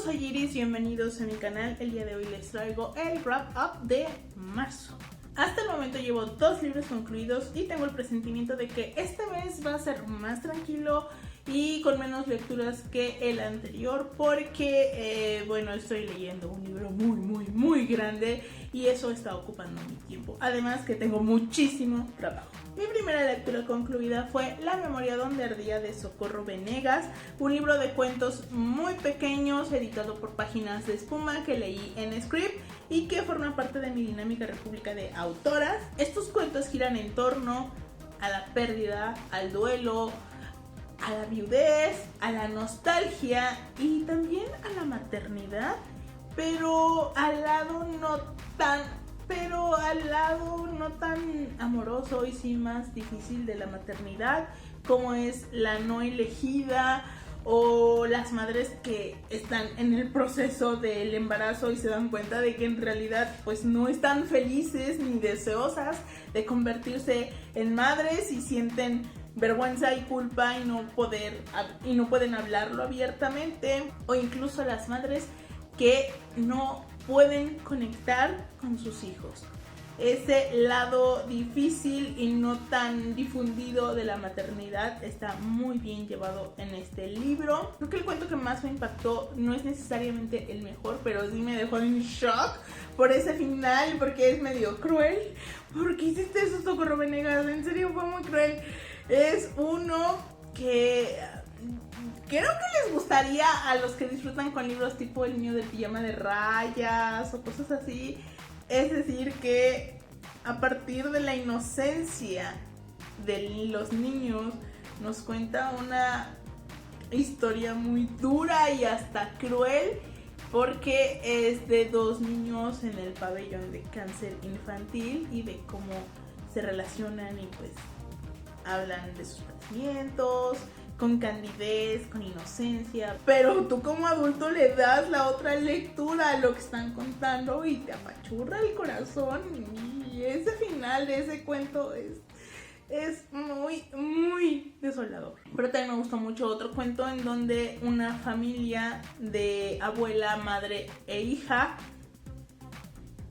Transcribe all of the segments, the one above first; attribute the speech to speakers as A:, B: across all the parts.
A: todos, soy Iris, bienvenidos a mi canal. El día de hoy les traigo el wrap up de marzo. Hasta el momento llevo 2 libros concluidos y tengo el presentimiento de que este mes va a ser más tranquilo y con menos lecturas que el anterior porque, bueno, estoy leyendo un libro muy grande y eso está ocupando mi tiempo. Además que tengo muchísimo trabajo. Mi primera lectura concluida fue La memoria donde ardía de Socorro Venegas, un libro de cuentos muy pequeños editado por Páginas de Espuma que leí en Script y que forma parte de mi dinámica república de autoras. Estos cuentos giran en torno a la pérdida, al duelo, a la viudez, a la nostalgia y también a la maternidad, pero al lado no tan amoroso y sí más difícil de la maternidad, como es la no elegida o las madres que están en el proceso del embarazo y se dan cuenta de que en realidad pues no están felices ni deseosas de convertirse en madres y sienten vergüenza y culpa y no pueden hablarlo abiertamente, o incluso las madres que no pueden conectar con sus hijos. Ese lado difícil y no tan difundido de la maternidad está muy bien llevado en este libro. Creo que el cuento que más me impactó no es necesariamente el mejor, pero sí me dejó en shock por ese final, porque es medio cruel. ¿Por qué hiciste eso, Socorro Venegas? En serio, fue muy cruel. Es uno que creo que les gustaría a los que disfrutan con libros tipo El niño del pijama de rayas o cosas así. Es decir, que a partir de la inocencia de los niños nos cuenta una historia muy dura y hasta cruel, porque es de 2 niños en el pabellón de cáncer infantil y de cómo se relacionan y pues hablan de sus padecimientos con candidez, con inocencia, pero tú como adulto le das la otra lectura a lo que están contando y te apachurra el corazón, y ese final de ese cuento es muy desolador. Pero también me gustó mucho otro cuento en donde una familia de abuela, madre e hija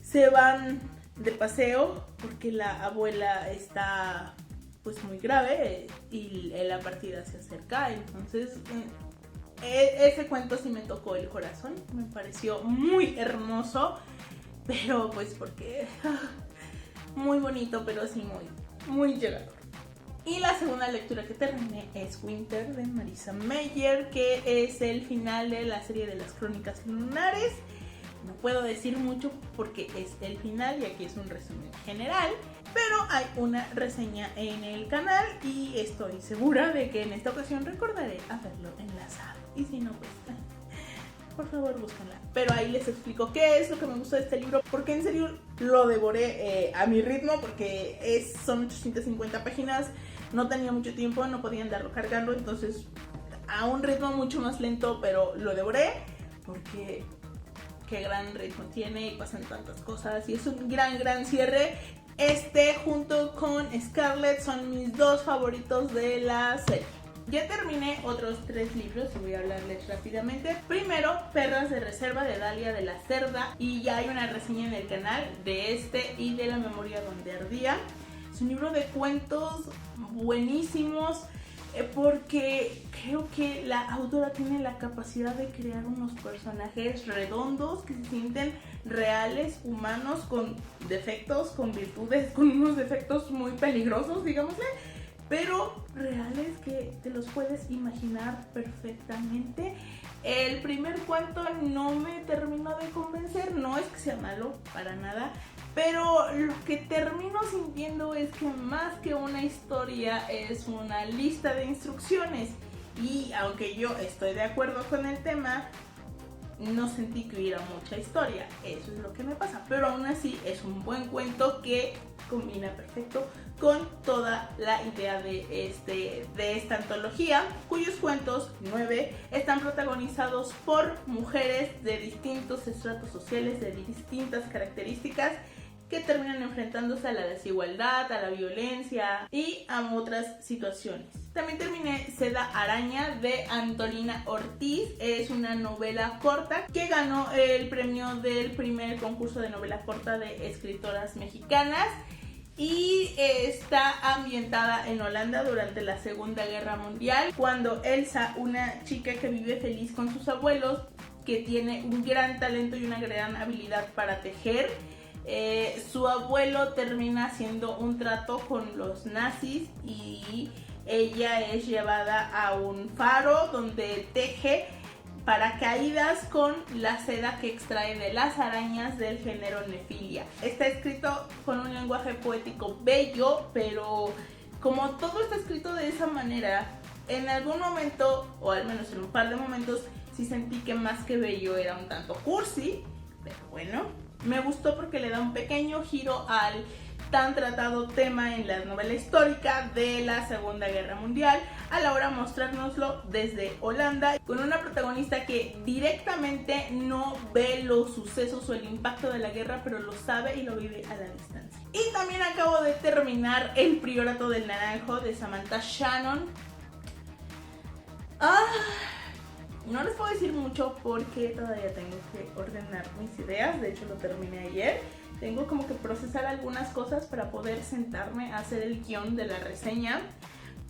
A: se van de paseo porque la abuela está pues muy grave y la partida se acerca. Entonces ese cuento sí me tocó el corazón, me pareció muy hermoso, pero pues porque muy bonito, pero sí muy llegador. Y la segunda lectura que terminé es Winter de Marisa Meyer, que es el final de la serie de las Crónicas Lunares. No puedo decir mucho porque es el final y aquí es un resumen general, pero hay una reseña en el canal y estoy segura de que en esta ocasión recordaré haberlo enlazado. Y si no, pues por favor búsquenla. Pero ahí les explico qué es lo que me gustó de este libro, porque en serio lo devoré a mi ritmo, porque son 850 páginas, no tenía mucho tiempo, no podía andarlo cargando, entonces a un ritmo mucho más lento, pero lo devoré porque qué gran ritmo tiene y pasan tantas cosas y es un gran cierre. Junto con Scarlett son mis 2 favoritos de la serie. Ya terminé otros 3 libros y voy a hablarles rápidamente. Primero, Perras de Reserva de Dalia de la Cerda, y ya hay una reseña en el canal de este y de La memoria donde ardía. Es un libro de cuentos buenísimos, porque creo que la autora tiene la capacidad de crear unos personajes redondos que se sienten reales, humanos, con defectos, con virtudes, con unos defectos muy peligrosos, digámosle, pero reales que te los puedes imaginar perfectamente. El primer cuento no me terminó de convencer, no es que sea malo para nada, pero lo que termino sintiendo es que más que una historia es una lista de instrucciones, y aunque yo estoy de acuerdo con el tema, no sentí que hubiera mucha historia. Eso es lo que me pasa, pero aún así es un buen cuento que combina perfecto con toda la idea de esta antología, cuyos cuentos, 9, están protagonizados por mujeres de distintos estratos sociales, de distintas características, que terminan enfrentándose a la desigualdad, a la violencia y a otras situaciones. También terminé Seda Araña de Antolina Ortiz. Es una novela corta que ganó el premio del primer concurso de novela corta de escritoras mexicanas y está ambientada en Holanda durante la Segunda Guerra Mundial, cuando Elsa, una chica que vive feliz con sus abuelos, que tiene un gran talento y una gran habilidad para tejer, su abuelo termina haciendo un trato con los nazis y ella es llevada a un faro donde teje paracaídas con la seda que extrae de las arañas del género Nefilia. Está escrito con un lenguaje poético bello, pero como todo está escrito de esa manera, en algún momento, o al menos en un par de momentos, sí sentí que más que bello era un tanto cursi, pero bueno, me gustó porque le da un pequeño giro al tan tratado tema en la novela histórica de la Segunda Guerra Mundial, a la hora de mostrárnoslo desde Holanda, con una protagonista que directamente no ve los sucesos o el impacto de la guerra, pero lo sabe y lo vive a la distancia. Y también acabo de terminar El Priorato del Naranjo de Samantha Shannon. No les puedo decir mucho porque todavía tengo que ordenar mis ideas, de hecho lo terminé ayer. Tengo como que procesar algunas cosas para poder sentarme a hacer el guión de la reseña.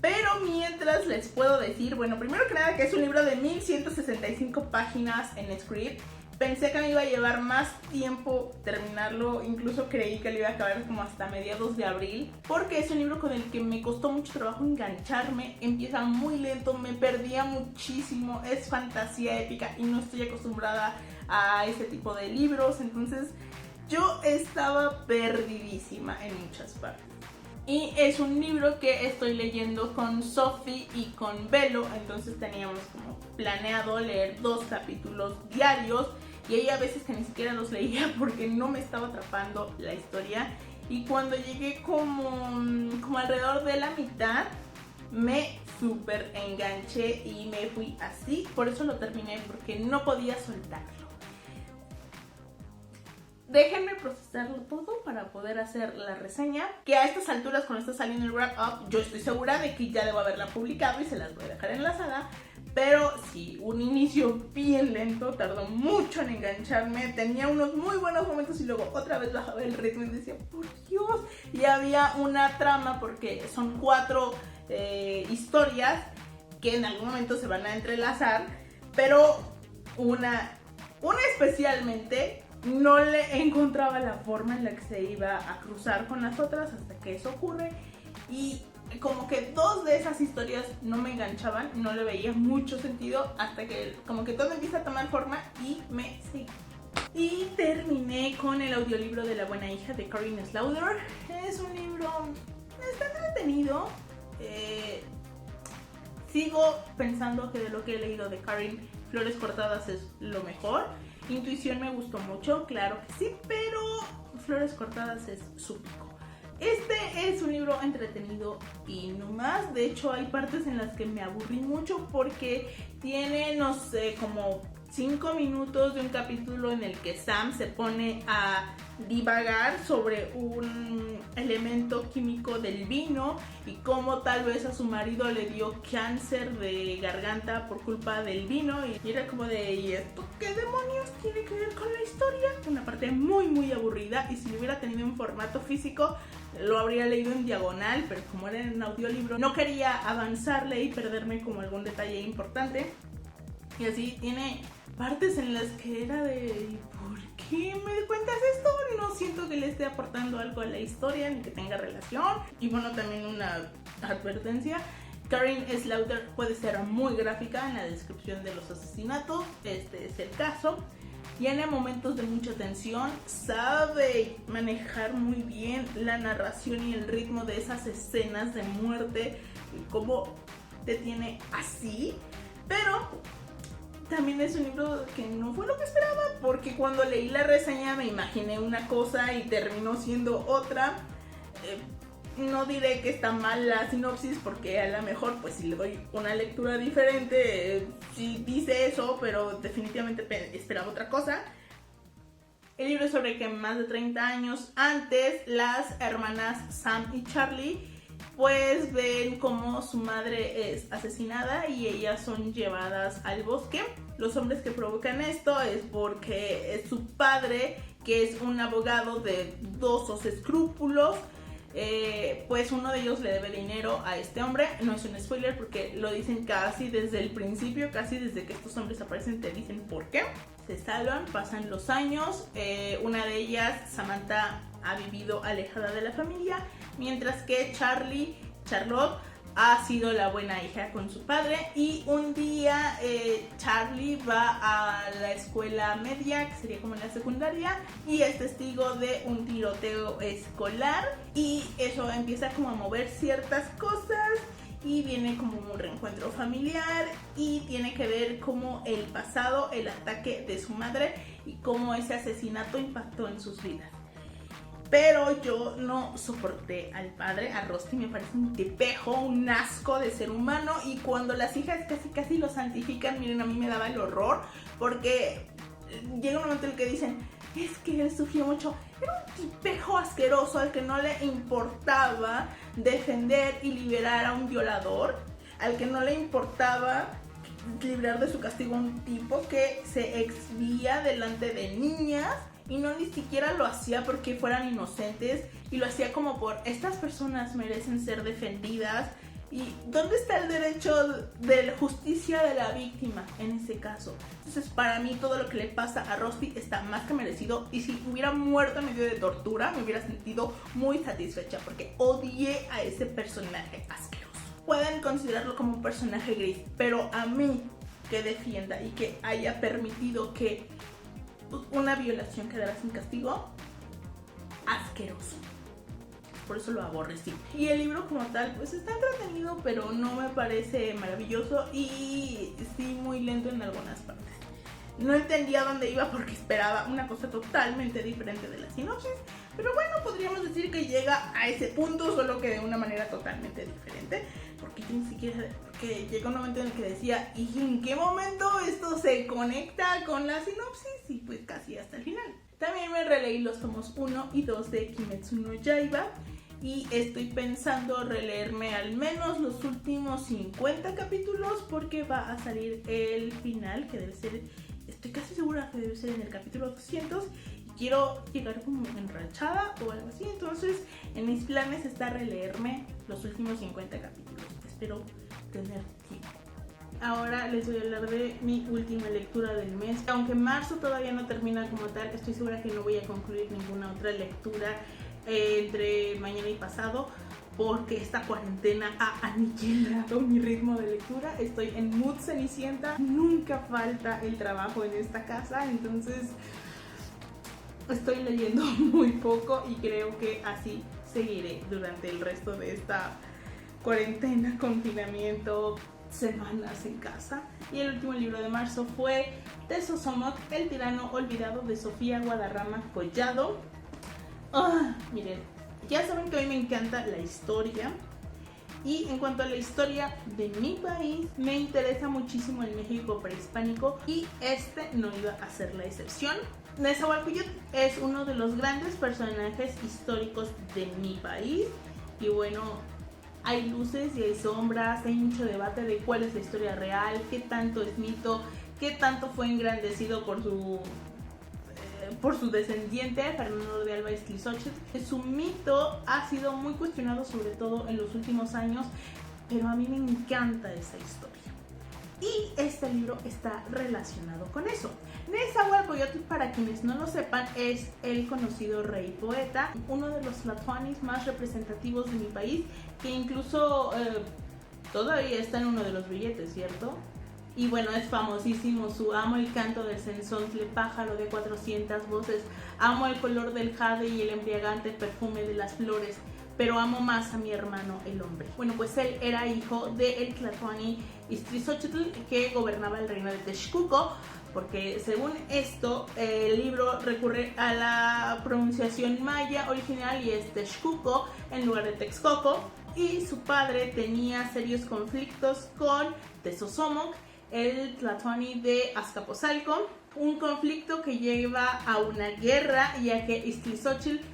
A: Pero mientras les puedo decir, bueno, primero que nada que es un libro de 1165 páginas en script. Pensé que me iba a llevar más tiempo terminarlo, incluso creí que lo iba a acabar como hasta mediados de abril, porque es un libro con el que me costó mucho trabajo engancharme, empieza muy lento, me perdía muchísimo, es fantasía épica y no estoy acostumbrada a ese tipo de libros, entonces yo estaba perdidísima en muchas partes. Y es un libro que estoy leyendo con Sophie y con Velo, entonces teníamos como planeado leer 2 capítulos diarios y hay a veces que ni siquiera los leía porque no me estaba atrapando la historia, y cuando llegué como alrededor de la mitad me súper enganché y me fui así, por eso lo terminé, porque no podía soltarlo. Déjenme procesarlo todo para poder hacer la reseña, que a estas alturas, cuando está saliendo el wrap up, yo estoy segura de que ya debo haberla publicado y se las voy a dejar enlazada. Pero sí, un inicio bien lento, tardó mucho en engancharme, tenía unos muy buenos momentos y luego otra vez bajaba el ritmo y decía, por Dios, y había una trama porque son 4 historias que en algún momento se van a entrelazar, pero una especialmente no le encontraba la forma en la que se iba a cruzar con las otras hasta que eso ocurre, y como que 2 de esas historias no me enganchaban, no le veía mucho sentido hasta que como que todo empieza a tomar forma y me seguí. Y terminé con el audiolibro de La Buena Hija de Corinne Slaughter. Es un libro, está entretenido. Sigo pensando que de lo que he leído de Corinne, Flores Cortadas es lo mejor. Intuición me gustó mucho, claro que sí, pero Flores Cortadas es su pico. Este es un libro entretenido y no más. De hecho, hay partes en las que me aburrí mucho porque tiene, no sé, como 5 minutos de un capítulo en el que Sam se pone a divagar sobre un elemento químico del vino y cómo tal vez a su marido le dio cáncer de garganta por culpa del vino, y era como de, ¿y esto qué demonios tiene que ver con la historia? Una parte muy aburrida, y si lo hubiera tenido en formato físico lo habría leído en diagonal, pero como era en un audiolibro no quería avanzarle y perderme como algún detalle importante, y así tiene partes en las que era de, ¿por qué me cuentas esto? No siento que le esté aportando algo a la historia ni que tenga relación. Y bueno, también una advertencia: Corinne Slaughter puede ser muy gráfica en la descripción de los asesinatos, este es el caso. Tiene momentos de mucha tensión, sabe manejar muy bien la narración y el ritmo de esas escenas de muerte, y cómo te tiene así, pero también es un libro que no fue lo que esperaba, porque cuando leí la reseña me imaginé una cosa y terminó siendo otra. No diré que está mal la sinopsis, porque a lo mejor pues si le doy una lectura diferente, sí dice eso, pero definitivamente esperaba otra cosa. El libro es sobre que más de 30 años antes las hermanas Sam y Charlie pues ven cómo su madre es asesinada y ellas son llevadas al bosque. Los hombres que provocan esto es porque es su padre, que es un abogado de dudosos escrúpulos, pues uno de ellos le debe dinero a este hombre. No es un spoiler porque lo dicen casi desde el principio, casi desde que estos hombres aparecen te dicen por qué. Se salvan, pasan los años, una de ellas, Samantha, ha vivido alejada de la familia, mientras que Charlotte ha sido la buena hija con su padre. Y un día Charlie va a la escuela media, que sería como la secundaria, y es testigo de un tiroteo escolar, y eso empieza como a mover ciertas cosas y viene como un reencuentro familiar y tiene que ver cómo el pasado, el ataque de su madre y cómo ese asesinato impactó en sus vidas. Pero yo no soporté al padre, a Rusty, me parece un tipejo, un asco de ser humano, y cuando las hijas casi lo santifican, miren, a mí me daba el horror, porque llega un momento en el que dicen, es que él sufrió mucho. Era un tipejo asqueroso al que no le importaba defender y liberar a un violador, al que no le importaba librar de su castigo a un tipo que se exhibía delante de niñas. Y no ni siquiera lo hacía porque fueran inocentes, y lo hacía como por estas personas merecen ser defendidas. ¿Y dónde está el derecho de la justicia de la víctima en ese caso? Entonces, para mí todo lo que le pasa a Rusty está más que merecido, y si hubiera muerto en medio de tortura me hubiera sentido muy satisfecha porque odié a ese personaje asqueroso. Pueden considerarlo como un personaje gris, pero a mí, que defienda y que haya permitido que una violación quedara sin castigo, asqueroso. Por eso lo aborrecí. Y el libro como tal pues está entretenido, pero no me parece maravilloso, y sí muy lento en algunas partes. No entendía dónde iba porque esperaba una cosa totalmente diferente de la sinopsis, pero bueno, podríamos decir que llega a ese punto, solo que de una manera totalmente diferente, porque yo ni siquiera, que llegó un momento en el que decía, ¿y en qué momento esto se conecta con la sinopsis? Y pues casi hasta el final. También me releí los tomos 1 y 2 de Kimetsu no Yaiba, y estoy pensando releerme al menos los últimos 50 capítulos porque va a salir el final, que debe ser, estoy casi segura que debe ser en el capítulo 200, y quiero llegar como enrachada o algo así. Entonces en mis planes está releerme los últimos 50 capítulos. Espero tener tiempo. Ahora les voy a hablar de mi última lectura del mes. Aunque marzo todavía no termina como tal, estoy segura que no voy a concluir ninguna otra lectura entre mañana y pasado, porque esta cuarentena ha aniquilado mi ritmo de lectura. Estoy en mood Cenicienta, nunca falta el trabajo en esta casa, entonces estoy leyendo muy poco y creo que así seguiré durante el resto de esta cuarentena, confinamiento, semanas en casa. Y el último libro de marzo fue Teso Somok, el tirano olvidado, de Sofía Guadarrama Collado. Miren, ya saben que a mí me encanta la historia, y en cuanto a la historia de mi país, me interesa muchísimo el México prehispánico, y este no iba a ser la excepción. Nezahualcóyotl es uno de los grandes personajes históricos de mi país, y bueno, hay luces y hay sombras, hay mucho debate de cuál es la historia real, qué tanto es mito, qué tanto fue engrandecido por su descendiente, Fernando de Alba Iztlizochitl. Su mito ha sido muy cuestionado, sobre todo en los últimos años, pero a mí me encanta esa historia. Y este libro está relacionado con eso. Nezahualcóyotl, para quienes no lo sepan, es el conocido rey poeta, uno de los tlatoanis más representativos de mi país, que incluso todavía está en uno de los billetes, ¿cierto? Y bueno, es famosísimo su amo el canto del cenzontle, pájaro de 400 voces, amo el color del jade y el embriagante perfume de las flores, pero amo más a mi hermano el hombre. Bueno, pues él era hijo del tlatoani Iztlizochitl, que gobernaba el reino de Texcoco, porque según esto, el libro recurre a la pronunciación maya original y es Texcoco en lugar de Texcoco, y su padre tenía serios conflictos con Teso Somok, el Tlatoani de Azcapotzalco, un conflicto que lleva a una guerra y a que Ixtlilxóchitl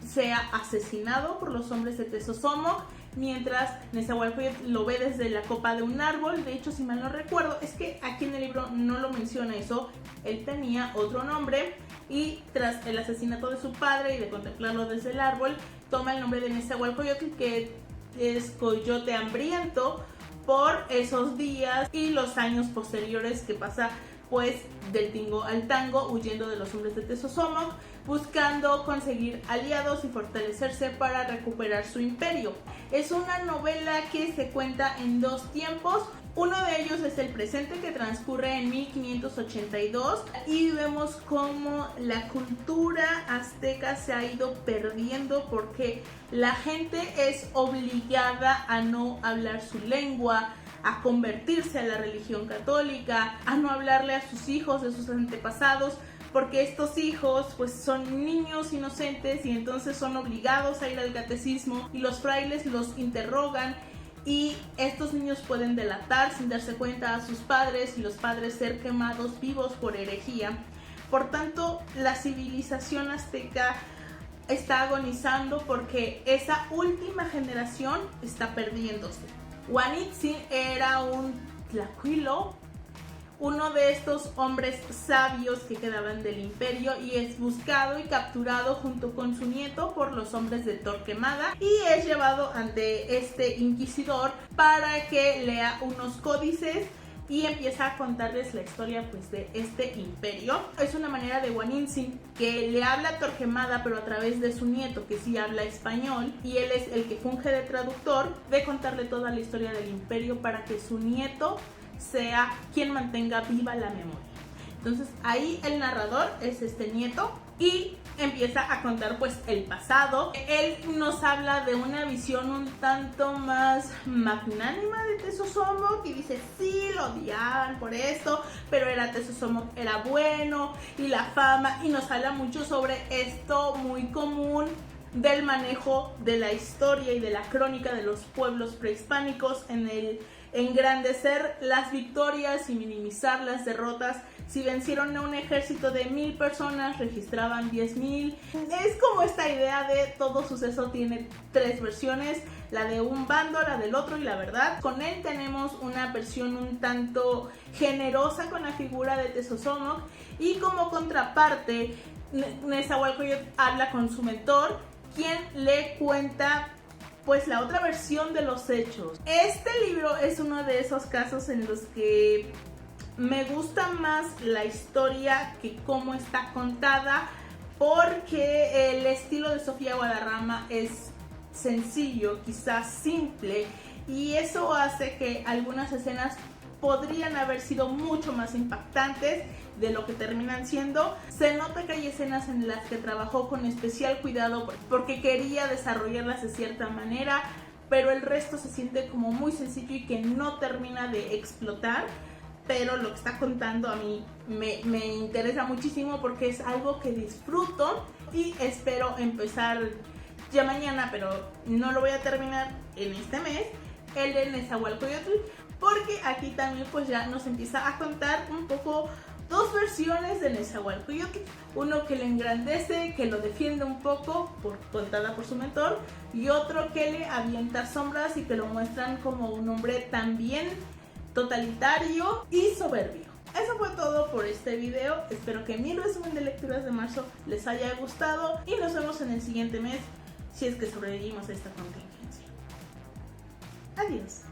A: sea asesinado por los hombres de Tezosomoc, mientras Nezahualcóyotl lo ve desde la copa de un árbol. De hecho, si mal no recuerdo, es que aquí en el libro no lo menciona eso, él tenía otro nombre y tras el asesinato de su padre y de contemplarlo desde el árbol, toma el nombre de Nezahualcóyotl, que es Coyote Hambriento, por esos días y los años posteriores que pasa pues del Tingo al Tango, huyendo de los hombres de Tezosomoc, buscando conseguir aliados y fortalecerse para recuperar su imperio. Es una novela que se cuenta en dos tiempos. Uno de ellos es el presente, que transcurre en 1582, y vemos cómo la cultura azteca se ha ido perdiendo porque la gente es obligada a no hablar su lengua, a convertirse a la religión católica, a no hablarle a sus hijos de sus antepasados, porque estos hijos pues son niños inocentes y entonces son obligados a ir al catecismo y los frailes los interrogan y estos niños pueden delatar sin darse cuenta a sus padres y los padres ser quemados vivos por herejía. Por tanto, la civilización azteca está agonizando porque esa última generación está perdiéndose. Huanitzin era un tlacuilo, uno de estos hombres sabios que quedaban del imperio, y es buscado y capturado junto con su nieto por los hombres de Torquemada y es llevado ante este inquisidor para que lea unos códices y empieza a contarles la historia pues de este imperio. Es una manera de Huanitzin que le habla a Torquemada, pero a través de su nieto, que sí habla español, y él es el que funge de traductor, de contarle toda la historia del imperio para que su nieto sea quien mantenga viva la memoria. Entonces ahí el narrador es este nieto y empieza a contar pues el pasado. Él nos habla de una visión un tanto más magnánima de Tezosomoc y dice sí, lo odiaban por esto, pero Tezosomoc era bueno y la fama, y nos habla mucho sobre esto muy común del manejo de la historia y de la crónica de los pueblos prehispánicos, en el engrandecer las victorias y minimizar las derrotas. Si vencieron a un ejército de 1000 personas, registraban 10,000. Es como esta idea de todo suceso tiene tres versiones, la de un bando, la del otro y la verdad. Con él tenemos una versión un tanto generosa con la figura de Tezosomoc, y como contraparte Nezahualcóyotl habla con su mentor, quien le cuenta pues la otra versión de los hechos. Este libro es uno de esos casos en los que me gusta más la historia que cómo está contada, porque el estilo de Sofía Guadarrama es sencillo, quizás simple, y eso hace que algunas escenas podrían haber sido mucho más impactantes de lo que terminan siendo. Se nota que hay escenas en las que trabajó con especial cuidado porque quería desarrollarlas de cierta manera, pero el resto se siente como muy sencillo y que no termina de explotar. Pero lo que está contando a mí me interesa muchísimo porque es algo que disfruto y espero empezar ya mañana, pero no lo voy a terminar en este mes, el de Nezahualcóyotl, porque aquí también pues ya nos empieza a contar un poco dos versiones de Nezahualcóyotl, uno que le engrandece, que lo defiende un poco, contada por su mentor, y otro que le avienta sombras y que lo muestran como un hombre también totalitario y soberbio. Eso fue todo por este video. Espero que mi resumen de lecturas de marzo les haya gustado y nos vemos en el siguiente mes, si es que sobrevivimos a esta contingencia. Adiós.